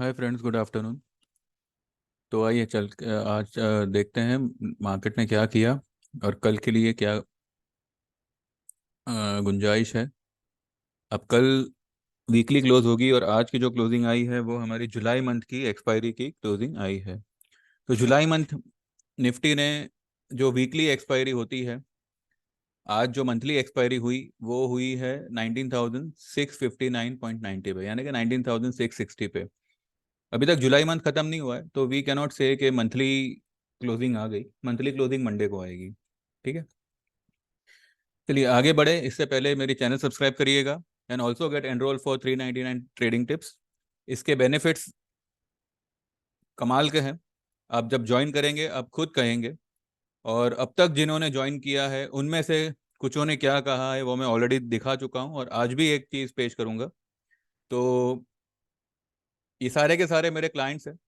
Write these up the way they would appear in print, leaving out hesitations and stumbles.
Hi friends, good afternoon. तो आइए आज देखते हैं मार्केट ने क्या किया और कल के लिए क्या गुंजाइश है। अब कल वीकली क्लोज होगी और आज की जो क्लोजिंग आई है वो हमारी जुलाई मंथ की एक्सपायरी की क्लोजिंग आई है। तो जुलाई मंथ निफ्टी ने जो वीकली एक्सपायरी होती है, आज जो मंथली एक्सपायरी हुई वो हुई है 19,659.90 पे, यानी कि 19,660 पे। अभी तक जुलाई मंथ खत्म नहीं हुआ है, तो वी कैनॉट से कि मंथली क्लोजिंग आ गई। मंथली क्लोजिंग मंडे को आएगी। ठीक है, चलिए आगे बढ़े। इससे पहले मेरी चैनल सब्सक्राइब करिएगा and also get enroll for 399 trading tips. इसके बेनिफिट्स कमाल के हैं। आप जब ज्वाइन करेंगे आप खुद कहेंगे। और अब तक जिन्होंने ज्वाइन किया है उनमें से कुछों ने क्या कहा है वो मैं ऑलरेडी दिखा चुका हूँ, और आज भी एक चीज़ पेश करूंगा। तो ये सारे के सारे मेरे क्लाइंट्स हैं,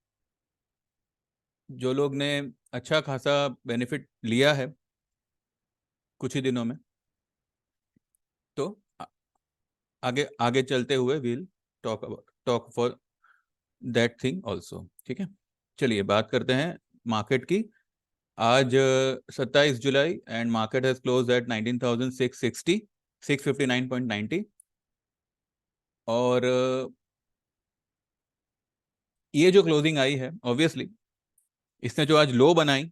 जो लोग ने अच्छा खासा बेनिफिट लिया है कुछ ही दिनों में। तो आगे आगे चलते हुए will talk for that thing also. ठीक है, चलिए बात करते हैं मार्केट की। आज 27 July and market has close at 19,660 659.90। और ये जो क्लोजिंग आई है ऑब्वियसली इसने जो आज लो बनाई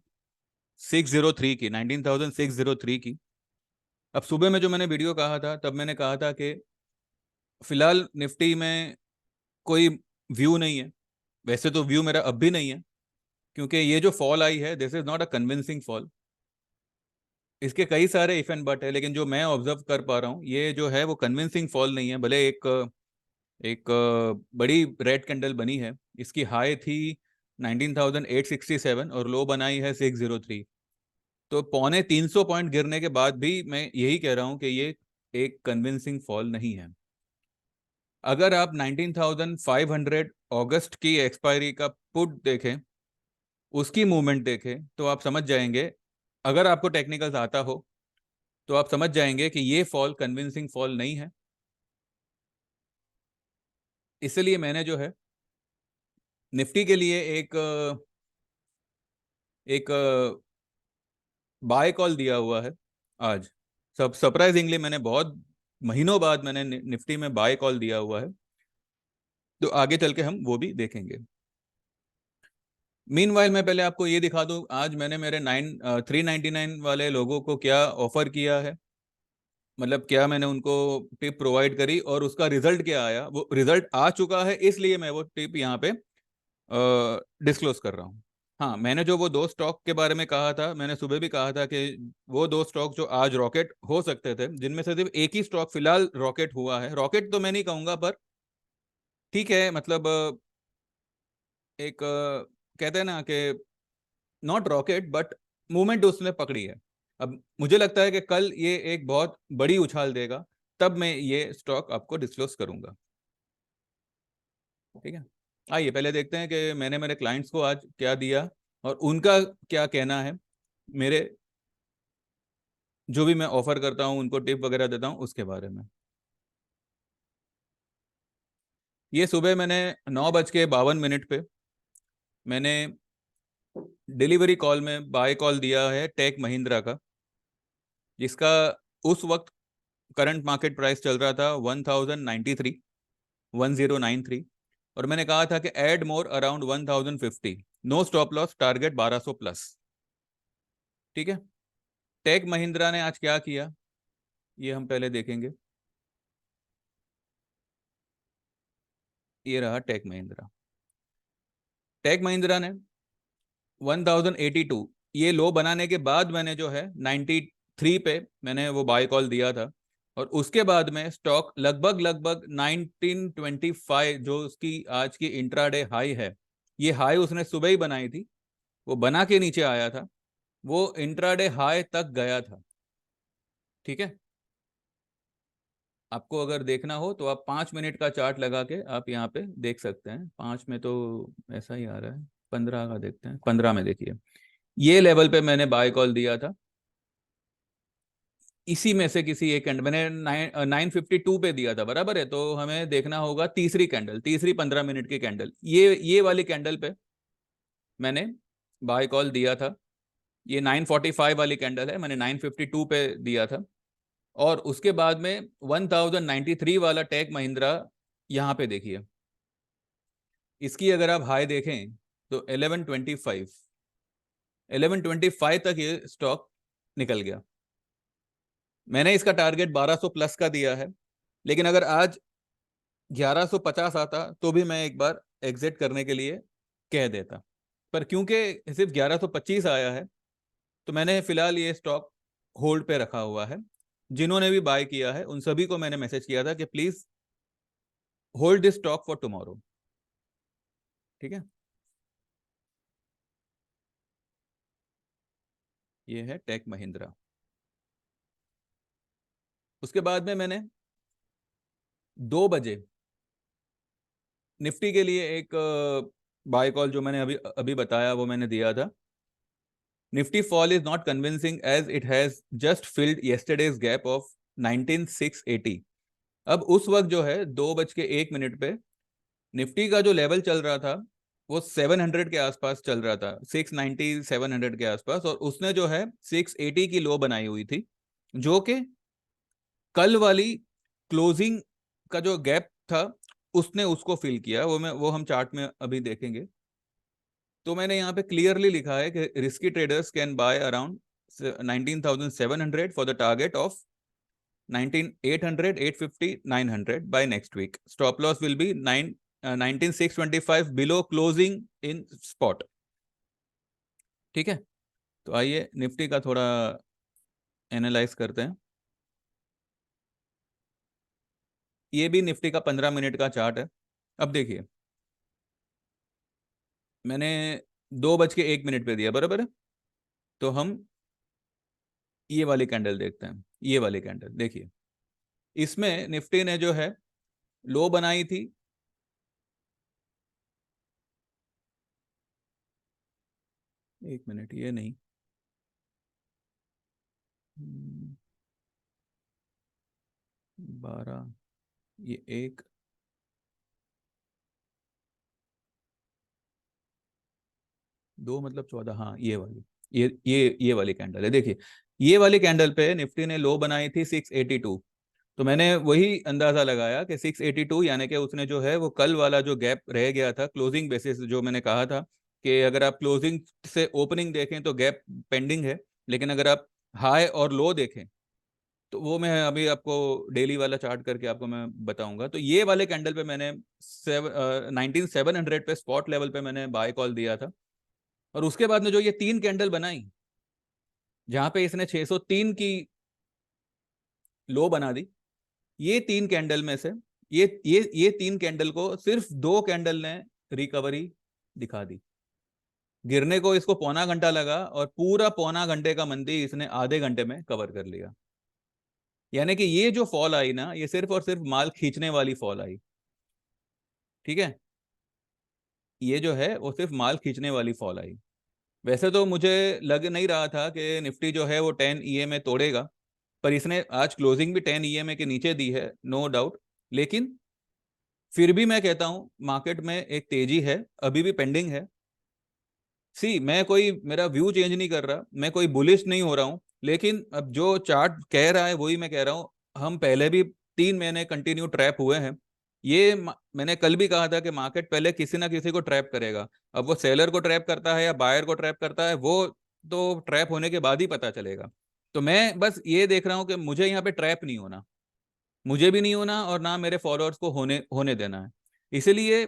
603 की, 19,603 की। अब सुबह में जो मैंने वीडियो कहा था तब मैंने कहा था कि फिलहाल निफ्टी में कोई व्यू नहीं है। वैसे तो व्यू मेरा अब भी नहीं है, क्योंकि ये जो फॉल आई है this is not a convincing fall. इसके कई सारे इफ एंड बट है, लेकिन जो मैं ऑब्जर्व कर पा रहा हूँ ये जो है वो कन्विंसिंग फॉल नहीं है। भले एक एक बड़ी रेड कैंडल बनी है। इसकी हाई थी 19,867 और लो बनाई है 603। तो पौने 300 पॉइंट गिरने के बाद भी मैं यही कह रहा हूँ कि ये एक कन्विंसिंग फॉल नहीं है। अगर आप 19,500 अगस्त की एक्सपायरी का पुट देखें, उसकी मूवमेंट देखें, तो आप समझ जाएंगे। अगर आपको टेक्निकल्स आता हो तो आप समझ जाएंगे कि ये फॉल कन्विंसिंग फॉल नहीं है। इसलिए मैंने जो है निफ्टी के लिए एक बाय कॉल दिया हुआ है आज। सब सरप्राइजिंगली मैंने बहुत महीनों बाद मैंने निफ्टी में बाय कॉल दिया हुआ है। तो आगे चल के हम वो भी देखेंगे। मीनवाइल मैं पहले आपको ये दिखा दूं आज मैंने मेरे 399 वाले लोगों को क्या ऑफर किया है। मतलब क्या मैंने उनको टिप प्रोवाइड करी और उसका रिजल्ट क्या आया। वो रिजल्ट आ चुका है, इसलिए मैं वो टिप यहाँ पे डिस्क्लोज कर रहा हूँ। हाँ, मैंने जो वो दो स्टॉक के बारे में कहा था, मैंने सुबह भी कहा था कि वो दो स्टॉक जो आज रॉकेट हो सकते थे, जिनमें से सिर्फ एक ही स्टॉक फिलहाल रॉकेट हुआ है। रॉकेट तो मैं नहीं कहूंगा, पर ठीक है, मतलब एक कहते हैं ना कि नॉट रॉकेट बट मूवमेंट उसने पकड़ी है। अब मुझे लगता है कि कल ये एक बहुत बड़ी उछाल देगा, तब मैं ये स्टॉक आपको डिस्क्लोज करूंगा। ठीक है, आइए पहले देखते हैं कि मैंने मेरे क्लाइंट्स को आज क्या दिया और उनका क्या कहना है। मेरे जो भी मैं ऑफर करता हूं उनको टिप वगैरह देता हूं उसके बारे में। ये सुबह मैंने 9:52 पे मैंने डिलीवरी कॉल में बाय कॉल दिया है टेक महिंद्रा का, जिसका उस वक्त करंट मार्केट प्राइस चल रहा था 1093, 1093। और मैंने कहा था कि add more around 1050, no stop loss, target 1200 plus. ठीक है, टेक महिंद्रा ने आज क्या किया ये हम पहले देखेंगे। ये रहा टेक महिंद्रा। टेक महिंद्रा ने 1082 ये लो बनाने के बाद मैंने जो है 93 पे मैंने वो बाय कॉल दिया था। और उसके बाद में स्टॉक लगभग लगभग 1925, जो उसकी आज की इंट्राडे हाई है, ये हाई उसने सुबह ही बनाई थी, वो बना के नीचे आया था, वो इंट्राडे हाई तक गया था। ठीक है, आपको अगर देखना हो तो आप 5 मिनट का चार्ट लगा के आप यहाँ पे देख सकते हैं। 5 में तो ऐसा ही आ रहा है, 15 का देखते हैं। 15 में देखिए, ये लेवल पे मैंने बाय कॉल दिया था। इसी में से किसी एक कैंडल मैंने 952 पे दिया था, बराबर है, तो हमें देखना होगा तीसरी कैंडल, तीसरी 15 मिनट की कैंडल, ये वाली कैंडल पे मैंने बाय कॉल दिया था। ये 945 वाली कैंडल है, मैंने 952 पे दिया था। और उसके बाद में 1093 वाला टेक महिंद्रा, यहाँ पे देखिए, इसकी अगर आप हाई देखें तो 1125 तक ये स्टॉक निकल गया। मैंने इसका टारगेट 1200 प्लस का दिया है, लेकिन अगर आज 1150 आता तो भी मैं एक बार एग्जिट करने के लिए कह देता, पर क्योंकि सिर्फ 1125 आया है तो मैंने फिलहाल ये स्टॉक होल्ड पे रखा हुआ है। जिन्होंने भी बाय किया है उन सभी को मैंने मैसेज किया था कि please hold this stock for tomorrow, ठीक है। ये है टेक महिंद्रा। उसके बाद में मैंने 2 बजे निफ्टी के लिए एक बाय कॉल जो मैंने अभी अभी बताया वो मैंने दिया था। Nifty fall is not convincing as it has just filled yesterday's gap of 19680। अब उस वक्त जो है 2:01 पे निफ्टी का जो लेवल चल रहा था वो 700 के आसपास चल रहा था, 690 700 के आसपास, और उसने जो है 680 की लो बनाई हुई थी, जो कि कल वाली क्लोजिंग का जो गैप था उसने उसको फिल किया। वो हम चार्ट में अभी देखेंगे। तो मैंने यहाँ पे क्लियरली लिखा है कि risky traders can buy around 19,700 for the target of 19,800 850 900 by next week. Stop loss will be 19,625 below closing in spot, ठीक है। तो आइए निफ्टी का थोड़ा एनालाइज करते हैं। ये भी निफ्टी का 15 मिनट का चार्ट है। अब देखिए, मैंने 2:01 पे दिया, बराबर है। तो हम ये वाली कैंडल देखते हैं। ये वाली कैंडल देखिए, इसमें निफ्टी ने जो है लो बनाई थी, एक मिनट, ये नहीं, 12, ये एक, दो मतलब 14, हाँ ये वाली, ये वाली कैंडल है। देखिए, ये वाली कैंडल पे निफ्टी ने लो बनाई थी 682। तो मैंने वही अंदाजा लगाया कि 682 यानी कि उसने जो है वो कल वाला जो गैप रह गया था क्लोजिंग बेसिस, जो मैंने कहा था कि अगर आप क्लोजिंग से ओपनिंग देखें तो गैप पेंडिंग है, लेकिन अगर आप हाई और लो देखें तो वो मैं अभी आपको डेली वाला चार्ट करके आपको मैं बताऊंगा। तो ये वाले कैंडल पे मैंने 19,700 पे स्पॉट लेवल पे मैंने बाय कॉल दिया था। और उसके बाद में जो ये 3 कैंडल बनाई, जहां पे इसने 603 की लो बना दी, ये 3 कैंडल में से ये 3 कैंडल को सिर्फ 2 कैंडल ने रिकवरी दिखा दी। गिरने को इसको पौना घंटा लगा और पूरा पौना घंटे का मंदी इसने आधे घंटे में कवर कर लिया। यानी कि ये जो फॉल आई ना, ये सिर्फ और सिर्फ माल खींचने वाली फॉल आई, ठीक है। ये जो है वो सिर्फ माल खींचने वाली फॉल आई। वैसे तो मुझे लग नहीं रहा था कि निफ्टी जो है वो 10 EMA तोड़ेगा, पर इसने आज क्लोजिंग भी 10 EMA के नीचे दी है, नो डाउट। लेकिन फिर भी मैं कहता हूं मार्केट में एक तेजी है, अभी भी पेंडिंग है। सी, मैं कोई मेरा व्यू चेंज नहीं कर रहा, मैं कोई बुलिश नहीं हो रहा हूं, लेकिन अब जो चार्ट कह रहा है वही मैं कह रहा हूं। हम पहले भी 3 महीने कंटिन्यू ट्रैप हुए हैं। मैंने कल भी कहा था कि मार्केट पहले किसी ना किसी को ट्रैप करेगा। अब वो सेलर को ट्रैप करता है या बायर को ट्रैप करता है, वो तो ट्रैप होने के बाद ही पता चलेगा। तो मैं बस ये देख रहा हूं कि मुझे यहाँ पे ट्रैप नहीं होना, मुझे भी नहीं होना और ना मेरे फॉलोअर्स को होने होने देना है। इसलिए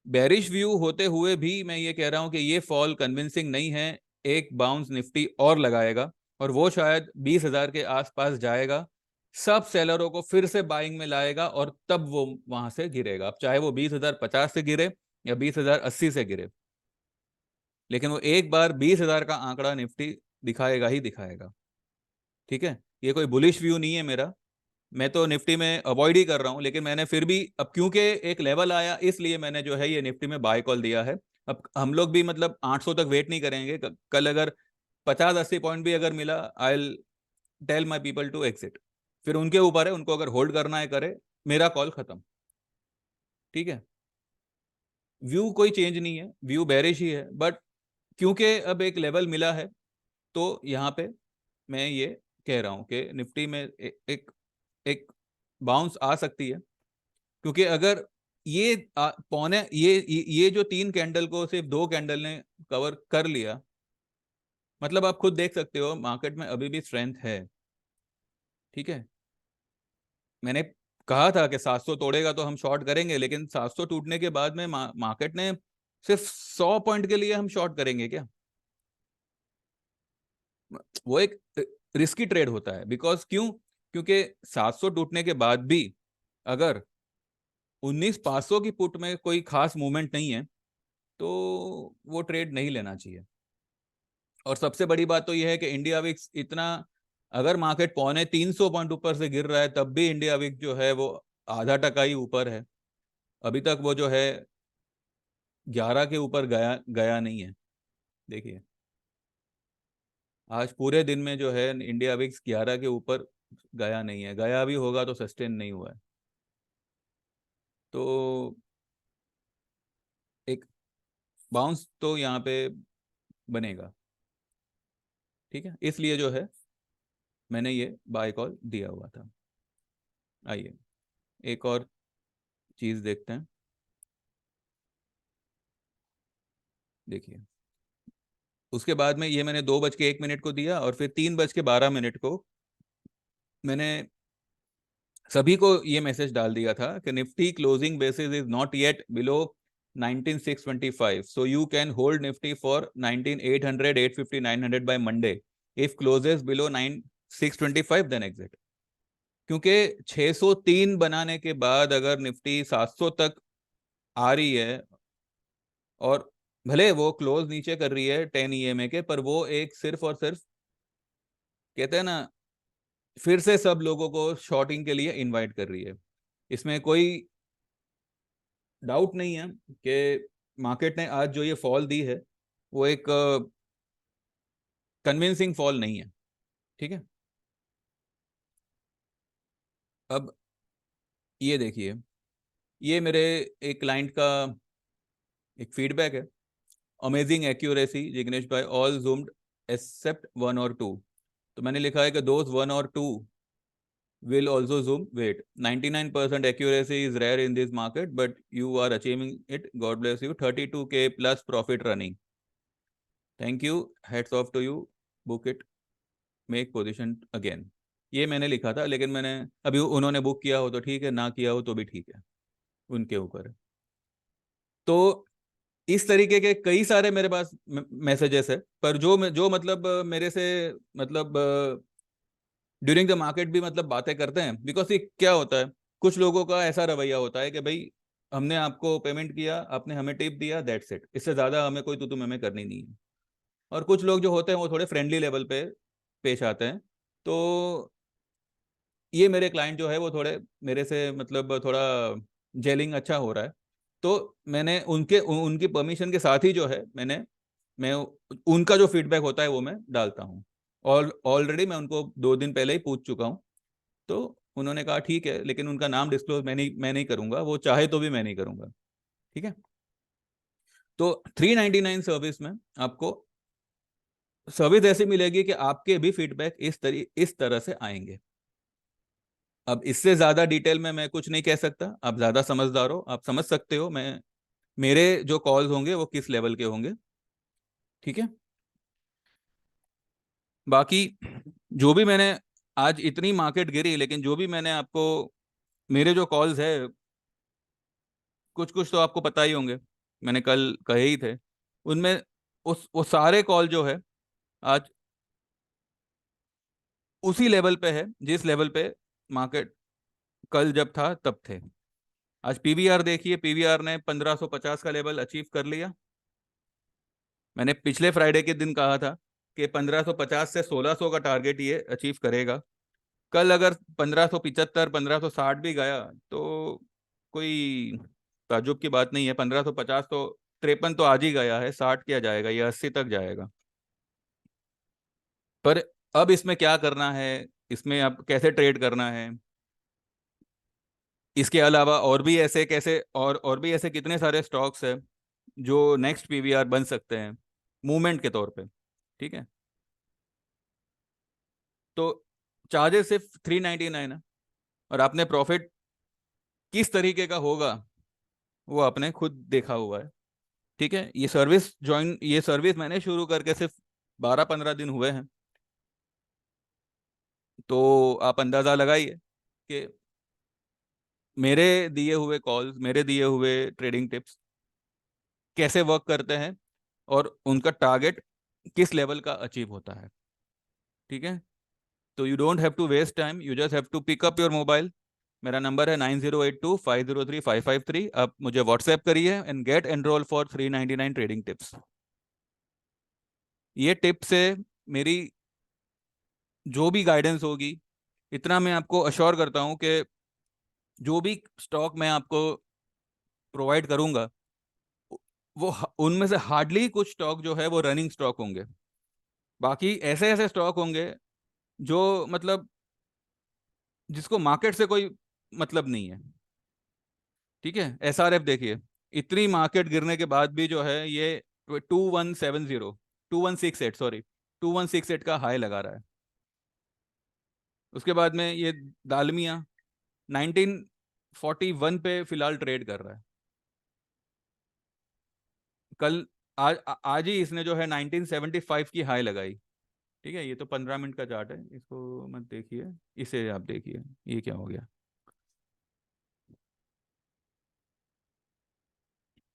बेरिश व्यू होते हुए भी मैं ये कह रहा हूं कि ये फॉल कन्विंसिंग नहीं है। एक बाउंस निफ्टी और लगाएगा और वो शायद 20,000 के आसपास जाएगा, सब सेलरों को फिर से बाइंग में लाएगा और तब वो वहां से गिरेगा। अब चाहे वो 20,050 से गिरे या 20,080 से गिरे, लेकिन वो एक बार 20,000 का आंकड़ा निफ्टी दिखाएगा ही दिखाएगा, ठीक है। ये कोई बुलिश व्यू नहीं है मेरा, मैं तो निफ्टी में अवॉइड ही कर रहा हूं, लेकिन मैंने फिर भी अब क्योंकि एक लेवल आया इसलिए मैंने जो है ये निफ्टी में बाय कॉल दिया है। अब हम लोग भी मतलब 800 तक वेट नहीं करेंगे। कल अगर 50-80 पॉइंट भी अगर मिला, I tell my people to exit. फिर उनके ऊपर है, उनको अगर होल्ड करना है करे, मेरा कॉल खत्म। ठीक है, व्यू कोई चेंज नहीं है, व्यू बेरिश ही है, बट क्योंकि अब एक लेवल मिला है, तो यहाँ पे मैं ये कह रहा हूँ कि निफ्टी में एक एक बाउंस आ सकती है। क्योंकि अगर ये पौने ये जो 3 कैंडल को सिर्फ 2 कैंडल ने कवर कर लिया, मतलब आप खुद देख सकते हो मार्केट में अभी भी स्ट्रेंथ है। ठीक है, मैंने कहा था कि 700 तोड़ेगा तो हम शॉर्ट करेंगे, लेकिन 700 टूटने के बाद में मार्केट ने सिर्फ 100 पॉइंट के लिए हम शॉर्ट करेंगे क्या? वो एक रिस्की ट्रेड होता है। बिकॉज क्यों? क्योंकि 700 टूटने के बाद भी अगर 19,500 की पुट में कोई खास मूवमेंट नहीं है, तो वो ट्रेड नहीं लेना चाहिए। और सबसे बड़ी बात तो यह है कि इंडिया विक्स इतना, अगर मार्केट 350 पॉइंट ऊपर से गिर रहा है, तब भी इंडिया विक्स जो है वो आधा टका ही ऊपर है। अभी तक वो जो है 11 के ऊपर गया गया नहीं है। देखिए, आज पूरे दिन में जो है इंडिया विक्स 11 के ऊपर गया नहीं है। गया भी होगा तो सस्टेन नहीं हुआ है। तो एक बाउंस तो यहाँ पे बनेगा। ठीक है, इसलिए जो है मैंने ये बाय कॉल दिया हुआ था। आइए एक और चीज देखते हैं। देखिए, उसके बाद में ये मैंने 2:01 को दिया, और फिर 3:12 को मैंने सभी को ये मैसेज डाल दिया था कि Nifty closing basis is not yet below 19,625, so you can hold Nifty for 19,800, 850, 900 by Monday. If closes below 9,625 then exit. क्योंकि 603 बनाने के बाद अगर निफ्टी 700 तक आ रही है, और भले वो क्लोज नीचे कर रही है 10 ईएमए के, पर वो एक सिर्फ और सिर्फ कहते हैं ना, फिर से सब लोगों को शॉर्टिंग के लिए इनवाइट कर रही है। इसमें कोई डाउट नहीं है कि मार्केट ने आज जो ये फॉल दी है वो एक कन्विंसिंग फॉल नहीं है। ठीक है, अब ये देखिए, ये मेरे एक क्लाइंट का एक फीडबैक है। अमेजिंग एक्यूरेसी जिग्नेश भाई, ऑल जूम्ड एक्सेप्ट 1 और 2। तो मैंने लिखा है कि दोज 1 और 2 will also zoom. Wait, 99% accuracy is rare in this market, but you are achieving it. God bless you. 32K plus profit running. Thank you. Hats off to you. Book it. Make position again. ये मैंने लिखा था, लेकिन मैंने अभी, उन्होंने book किया हो तो ठीक है, ना किया हो तो भी ठीक है, उनके ऊपर है। तो इस तरीके के कई सारे मेरे पास मैसेजेस है, पर जो मतलब मेरे से मतलब ड्यूरिंग द मार्केट भी मतलब बातें करते हैं। बिकॉज ये क्या होता है, कुछ लोगों का ऐसा रवैया होता है कि भाई हमने आपको पेमेंट किया, आपने हमें टिप दिया, दैट्स इट, इससे ज्यादा हमें कोई तू हमें करनी नहीं है। और कुछ लोग जो होते हैं वो थोड़े फ्रेंडली लेवल पे पेश आते हैं। तो ये मेरे क्लाइंट जो है वो थोड़े मेरे से मतलब थोड़ा जेलिंग अच्छा हो रहा है। तो मैंने उनकी परमिशन के साथ ही जो है मैं उनका जो फीडबैक होता है वो मैं डालता हूँ। और ऑलरेडी मैं उनको 2 दिन पहले ही पूछ चुका हूँ। तो उन्होंने कहा ठीक है, लेकिन उनका नाम डिस्क्लोज मैं नहीं करूंगा, वो चाहे तो भी मैं नहीं करूंगा। ठीक है, तो 399 सर्विस में आपको सर्विस ऐसी मिलेगी कि आपके भी फीडबैक इस तरह से आएंगे। अब इससे ज्यादा डिटेल में मैं कुछ नहीं कह सकता, आप ज्यादा समझदार हो, आप समझ सकते हो मैं मेरे जो कॉल्स होंगे वो किस लेवल के होंगे। ठीक है, बाकी जो भी मैंने, आज इतनी मार्केट गिरी, लेकिन जो भी मैंने आपको मेरे जो कॉल्स है, कुछ कुछ तो आपको पता ही होंगे, मैंने कल कहे ही थे। उनमें उस वो सारे कॉल जो है आज उसी लेवल पे है जिस लेवल पे मार्केट कल जब था तब थे। आज पीवीआर देखिए, पीवीआर ने 1550 का लेवल अचीव कर लिया। मैंने पिछले फ्राइडे के दिन कहा था कि 1550 से 1600 का टारगेट ये अचीव करेगा। कल अगर 1575 1560 भी गया तो कोई ताज्जुब की बात नहीं है। 1550 तो 53 तो आज ही गया है, 60 क्या जाएगा, ये 80 तक जाएगा। पर अब इसमें क्या करना है, इसमें आप कैसे ट्रेड करना है, इसके अलावा और भी ऐसे कैसे और भी ऐसे कितने सारे स्टॉक्स है जो नेक्स्ट पीवीआर बन सकते हैं मूवमेंट के तौर पे, ठीक है। तो चार्जेस सिर्फ 399 है, और आपने प्रॉफिट किस तरीके का होगा वो आपने खुद देखा हुआ है, ठीक है। ये सर्विस मैंने शुरू करके सिर्फ 12-15 दिन हुए हैं, तो आप अंदाज़ा लगाइए कि मेरे दिए हुए कॉल्स, मेरे दिए हुए ट्रेडिंग टिप्स कैसे वर्क करते हैं और उनका टारगेट किस लेवल का अचीव होता है, ठीक है। तो you don't have to waste time, you just have to pick up your mobile. मेरा नंबर है 9082503553। आप मुझे व्हाट्सएप करिए and get enroll for 399 trading tips. ये टिप से मेरी जो भी गाइडेंस होगी, इतना मैं आपको अश्योर करता हूँ कि जो भी स्टॉक मैं आपको प्रोवाइड करूंगा, उनमें से हार्डली कुछ स्टॉक जो है वो रनिंग स्टॉक होंगे। बाकी ऐसे ऐसे स्टॉक होंगे जो मतलब जिसको मार्केट से कोई मतलब नहीं है, ठीक है। एसआरएफ देखिए, इतनी मार्केट गिरने के बाद भी जो है ये 2170, 2168, सॉरी, 2168 का हाई लगा रहा है। उसके बाद में ये दालमिया 1941 पे फिलहाल ट्रेड कर रहा है। कल आज ही इसने जो है 1975 की हाई लगाई, ठीक है। ये तो 15 मिनट का चार्ट है, इसको मत देखिए, इसे आप देखिए, ये क्या हो गया,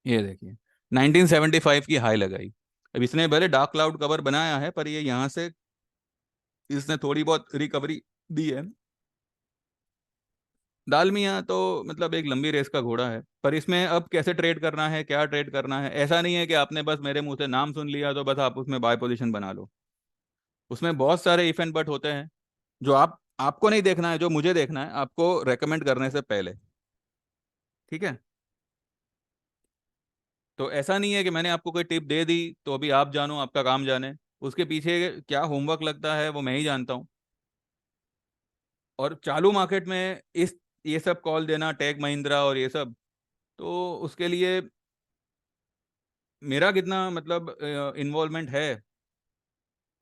ये देखिए 1975 की हाई लगाई। अब इसने भले डार्क क्लाउड कवर बनाया है, पर ये यहाँ से इसने थोड़ी बहुत रिकवरी दी है। दालमिया तो मतलब एक लंबी रेस का घोड़ा है, पर इसमें अब कैसे ट्रेड करना है, क्या ट्रेड करना है, ऐसा नहीं है कि आपने बस मेरे मुंह से नाम सुन लिया तो बस आप उसमें बाय पोजीशन बना लो। उसमें बहुत सारे इफ एंड बट होते हैं जो आपको नहीं देखना है, जो मुझे देखना है आपको रेकमेंड करने से पहले, ठीक है। तो ऐसा नहीं है कि मैंने आपको कोई टिप दे दी तो अभी आप जानो, आपका काम जाने। उसके पीछे क्या होमवर्क लगता है वो मैं ही जानता हूँ। और चालू मार्केट में इस ये सब कॉल देना, टेक महिंद्रा और ये सब, तो उसके लिए मेरा कितना मतलब इन्वॉल्वमेंट है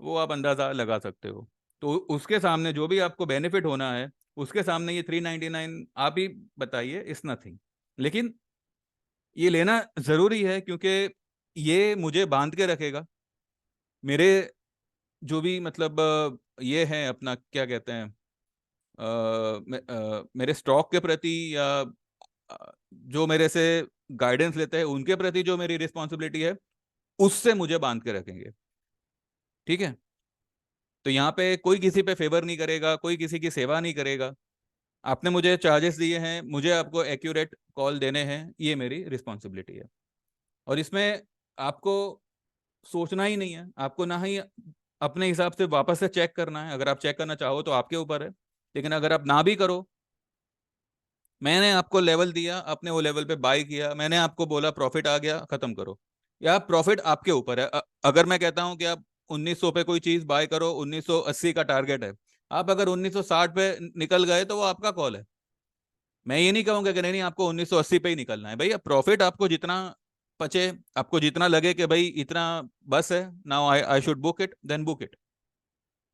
वो आप अंदाज़ा लगा सकते हो। तो उसके सामने जो भी आपको बेनिफिट होना है, उसके सामने ये 399 आप ही बताइए, इस नथिंग। लेकिन ये लेना ज़रूरी है क्योंकि ये मुझे बांध के रखेगा। मेरे जो भी मतलब ये है अपना क्या कहते हैं, मेरे स्टॉक के प्रति या जो मेरे से गाइडेंस लेते हैं उनके प्रति जो मेरी रिस्पॉन्सिबिलिटी है, उससे मुझे बांध के रखेंगे, ठीक है। तो यहाँ पे कोई किसी पे फेवर नहीं करेगा, कोई किसी की सेवा नहीं करेगा। आपने मुझे चार्जेस दिए हैं, मुझे आपको एक्यूरेट कॉल देने हैं, ये मेरी रिस्पॉन्सिबिलिटी है। और इसमें आपको सोचना ही नहीं है, आपको ना ही अपने हिसाब से वापस से चेक करना है। अगर आप चेक करना चाहो तो आपके ऊपर है, लेकिन अगर आप ना भी करो, मैंने आपको लेवल दिया, आपने वो लेवल पे बाय किया, मैंने आपको बोला प्रॉफिट आ गया, खत्म करो। या प्रॉफिट आपके ऊपर है। अगर मैं कहता हूं कि आप 1900 पे कोई चीज बाय करो, 1980 का टारगेट है, आप अगर 1960 पे निकल गए तो वो आपका कॉल है। मैं ये नहीं कहूंगा कि नहीं नहीं आपको 1980 पे ही निकलना है। भैया प्रॉफिट आपको जितना पचे, आपको जितना लगे कि भाई इतना बस है, now I I should book it, then book it.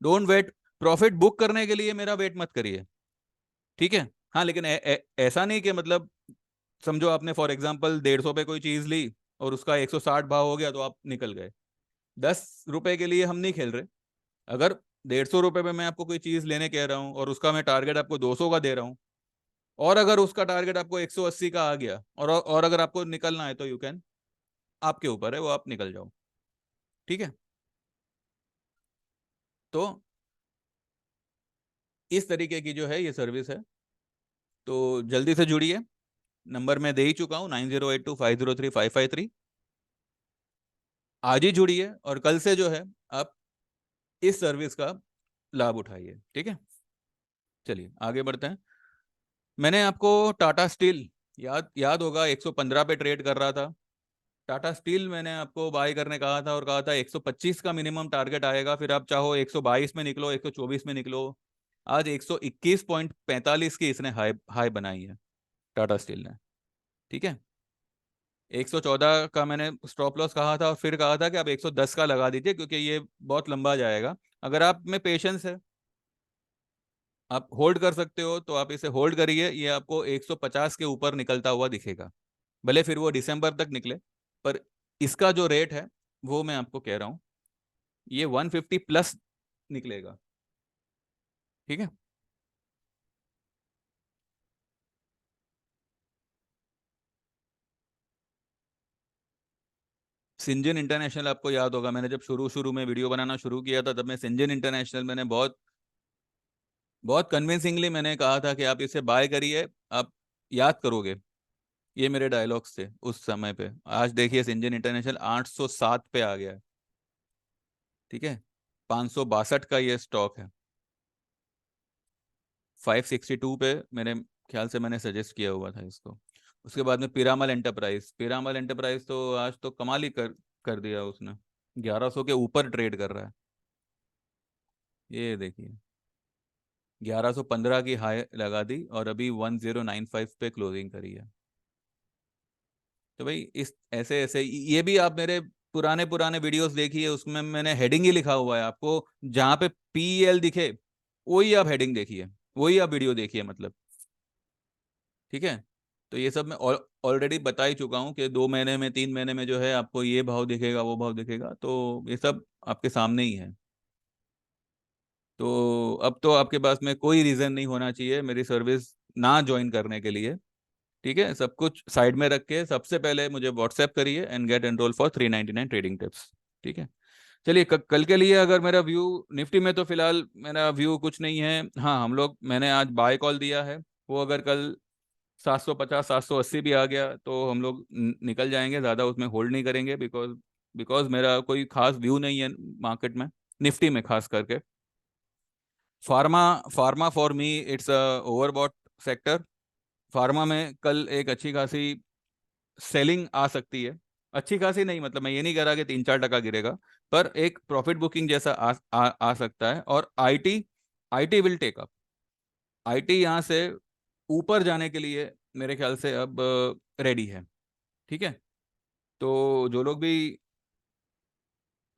Don't wait. Profit book करने के लिए मेरा वेट मत करिए, ठीक है। हाँ, लेकिन ऐसा नहीं कि मतलब समझो आपने फॉर एग्जांपल 150 पे कोई चीज ली और उसका 160 भाव हो गया तो आप निकल गए। 10 रुपए के लिए हम नहीं खेल रहे। अगर 150 रुपए में मैं आपको कोई चीज लेने कह रहा हूँ और उसका मैं टारगेट आपको 200 का दे रहा हूँ, और अगर उसका टारगेट आपको 180 का आ गया और अगर आपको निकलना है तो यू कैन, आपके ऊपर है वो, आप निकल जाओ, ठीक है। तो इस तरीके की जो है ये सर्विस है, तो जल्दी से जुड़िए। नंबर मैं दे ही चुका हूँ, 9082503553। आज ही जुड़िए और कल से जो है आप इस सर्विस का लाभ उठाइए, ठीक है। चलिए आगे बढ़ते हैं। मैंने आपको टाटा स्टील, याद याद होगा, 115 पे ट्रेड कर रहा था। टाटा स्टील मैंने आपको बाय करने कहा था और कहा था 125 का मिनिमम टारगेट आएगा, फिर आप चाहो 122 में निकलो, 124 में निकलो। आज 121.45 की इसने हाई हाई बनाई है टाटा स्टील ने। ठीक है, 114 का मैंने स्टॉप लॉस कहा था और फिर कहा था कि आप 110 का लगा दीजिए क्योंकि ये बहुत लंबा जाएगा। अगर आप में पेशेंस है, आप होल्ड कर सकते हो तो आप इसे होल्ड करिए, ये आपको 150 के ऊपर निकलता हुआ दिखेगा। भले फिर वो दिसंबर तक निकले, पर इसका जो रेट है वो मैं आपको कह रहा हूँ, ये 150 प्लस निकलेगा। ठीक है। सिंजन इंटरनेशनल आपको याद होगा, मैंने जब शुरू शुरू में वीडियो बनाना शुरू किया था तब मैं सिंजन इंटरनेशनल मैंने बहुत बहुत कन्विंसिंगली मैंने कहा था कि आप इसे बाय करिए। आप याद करोगे, ये मेरे डायलॉग्स थे उस समय पे। आज देखिए सिंजन इंटरनेशनल 807 पे आ गया है। ठीक है, 562 का ये स्टॉक है, 562 पे मेरे ख्याल से मैंने सजेस्ट किया हुआ था इसको। उसके बाद में पिरामल एंटरप्राइज, पिरामल एंटरप्राइज तो आज तो कमाल ही कर दिया उसने, 1100 के ऊपर ट्रेड कर रहा है। ये देखिए 1115 की हाई लगा दी और अभी 1095 पे क्लोजिंग करी है। तो भाई इस ऐसे ऐसे ये भी आप मेरे पुराने पुराने वीडियोस देखिए, उसमें मैंने हेडिंग ही लिखा हुआ है आपको, जहां पे पीएल दिखे वही आप हेडिंग देखिए, वही आप वीडियो देखिए मतलब। ठीक है, तो ये सब मैं ऑलरेडी बता ही चुका हूँ कि 2 महीने में 3 महीने में जो है आपको ये भाव दिखेगा वो भाव दिखेगा, तो ये सब आपके सामने ही है। तो अब तो आपके पास में कोई रीज़न नहीं होना चाहिए मेरी सर्विस ना ज्वाइन करने के लिए। ठीक है, सब कुछ साइड में रख के सबसे पहले मुझे व्हाट्सएप करिए and get enroll for 399 trading tips. ठीक है, चलिए कल के लिए अगर मेरा व्यू निफ्टी में, तो फिलहाल मेरा व्यू कुछ नहीं है। हाँ, हम लोग मैंने आज बाय कॉल दिया है, वो अगर कल 750 780 भी आ गया तो हम लोग निकल जाएंगे, ज़्यादा उसमें होल्ड नहीं करेंगे, बिकॉज बिकॉज मेरा कोई खास व्यू नहीं है मार्केट में, निफ्टी में खास करके। Pharma pharma for me it's a overbought sector. Pharma में कल एक अच्छी खासी सेलिंग आ सकती है। अच्छी खासी नहीं, मतलब मैं ये नहीं कह रहा कि 3-4 टका गिरेगा, पर एक प्रॉफिट बुकिंग जैसा आ सकता है। और IT, IT will take up. IT यहाँ से ऊपर जाने के लिए मेरे ख्याल से अब रेडी है। ठीक है, तो जो लोग भी,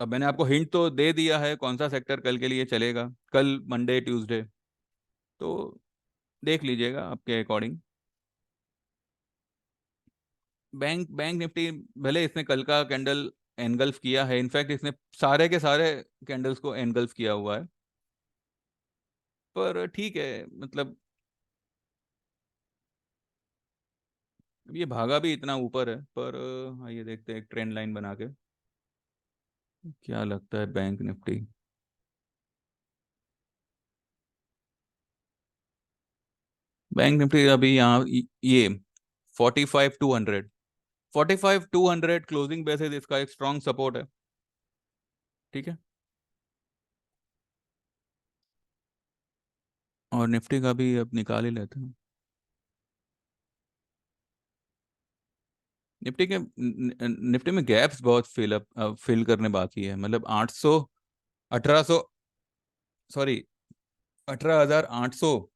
अब मैंने आपको हिंट तो दे दिया है कौन सा सेक्टर कल के लिए चलेगा, कल मंडे ट्यूसडे, तो देख लीजिएगा आपके अकॉर्डिंग। बैंक बैंक निफ्टी, भले इसने कल का कैंडल एनगल्फ किया है, इनफैक्ट इसने सारे के सारे कैंडल्स को एनगल्फ किया हुआ है, पर ठीक है मतलब अब ये भागा भी इतना ऊपर है, पर आइए देखते हैं एक ट्रेंड लाइन बना के क्या लगता है बैंक निफ्टी। बैंक निफ्टी अभी यहाँ ये 45-200, 45-200 क्लोजिंग बेसिस इसका एक स्ट्रॉन्ग सपोर्ट है। ठीक है, और निफ्टी का भी अब निकाल ही लेते हैं। निफ्टी के निफ्टी में गैप्स बहुत फिल करने बाकी है, मतलब 800, 1800, सॉरी 18,800,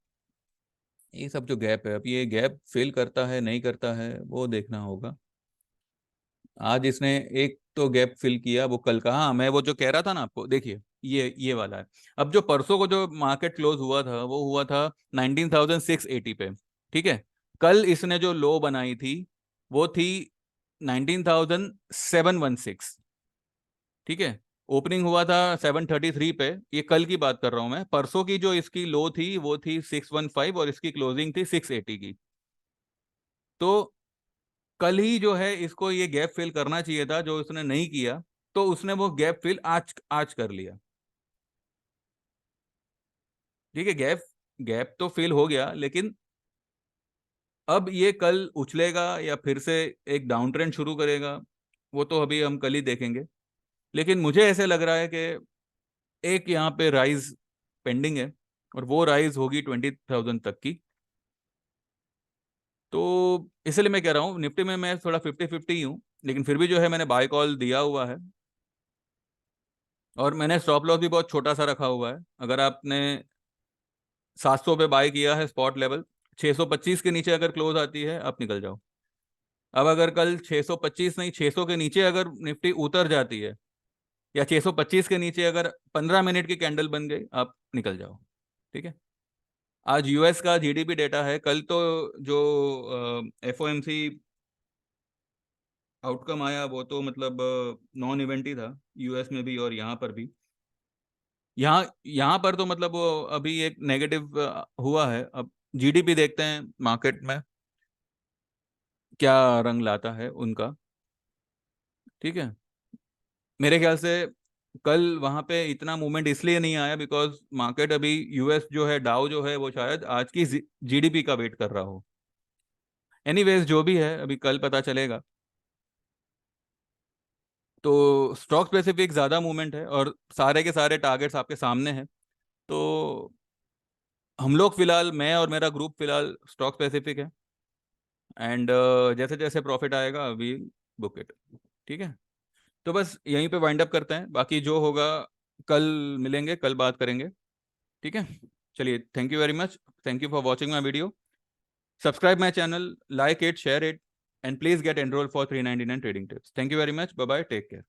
ये सब जो गैप है, अब ये गैप फिल करता है नहीं करता है वो देखना होगा। आज इसने एक तो गैप फिल किया वो कल का, हाँ मैं वो जो कह रहा था ना आपको, देखिए ये वाला है। अब जो परसों को जो मार्केट क्लोज हुआ था वो हुआ था 19,680 पे। ठीक है, कल इसने जो लो बनाई थी वो थी 19,716। ठीक है, ओपनिंग हुआ था 733 पे, ये कल की बात कर रहा हूं मैं। परसों की जो इसकी लो थी वो थी 615 और इसकी क्लोजिंग थी 680 की। तो कल ही जो है इसको ये गैप फिल करना चाहिए था, जो उसने नहीं किया, तो उसने वो गैप फिल आज आज कर लिया। ठीक है, गैप गैप तो फिल हो गया, लेकिन अब ये कल उछलेगा या फिर से एक डाउन ट्रेंड शुरू करेगा, वो तो अभी हम कल ही देखेंगे। लेकिन मुझे ऐसे लग रहा है कि एक यहाँ पे राइज पेंडिंग है, और वो राइज होगी 20,000 तक की। तो इसलिए मैं कह रहा हूँ निफ्टी में मैं थोड़ा 50-50 ही हूँ। लेकिन फिर भी जो है मैंने बाय कॉल दिया हुआ है, और मैंने स्टॉप लॉस भी बहुत छोटा सा रखा हुआ है। अगर आपने 700 पे बाय किया है स्पॉट लेवल, 625 के नीचे अगर क्लोज आती है आप निकल जाओ। अब अगर कल 625 नहीं 600 के नीचे अगर निफ्टी उतर जाती है, या 625 के नीचे अगर 15 मिनट की कैंडल बन गई, आप निकल जाओ। ठीक है। आज यूएस का जीडीपी डेटा है, कल तो जो एफओएमसी आउटकम आया वो तो मतलब नॉन इवेंट ही था, यूएस में भी और यहाँ पर भी। यहाँ यहाँ पर तो मतलब वो अभी एक नेगेटिव हुआ है। अब जीडीपी देखते हैं मार्केट में क्या रंग लाता है उनका। ठीक है। मेरे ख्याल से कल वहां पे इतना मूवमेंट इसलिए नहीं आया बिकॉज मार्केट अभी यूएस जो है डाउ जो है वो शायद आज की जीडीपी का वेट कर रहा हो। एनीवेज जो भी है अभी कल पता चलेगा। तो स्टॉक स्पेसिफिक ज़्यादा मूवमेंट है और सारे के सारे टारगेट्स आपके सामने हैं। तो हम लोग फिलहाल, मैं और मेरा ग्रुप फिलहाल स्टॉक स्पेसिफिक है। एंड जैसे जैसे प्रॉफिट आएगा वी बुक इट। ठीक है। तो बस यहीं पे वाइंड अप करते हैं, बाकी जो होगा कल मिलेंगे, कल बात करेंगे। ठीक है। चलिए, thank you very much. Thank you for watching my video. Subscribe my channel, like it, share it, and please get enrolled for 399 trading tips. Thank you very much. Bye bye. Take care.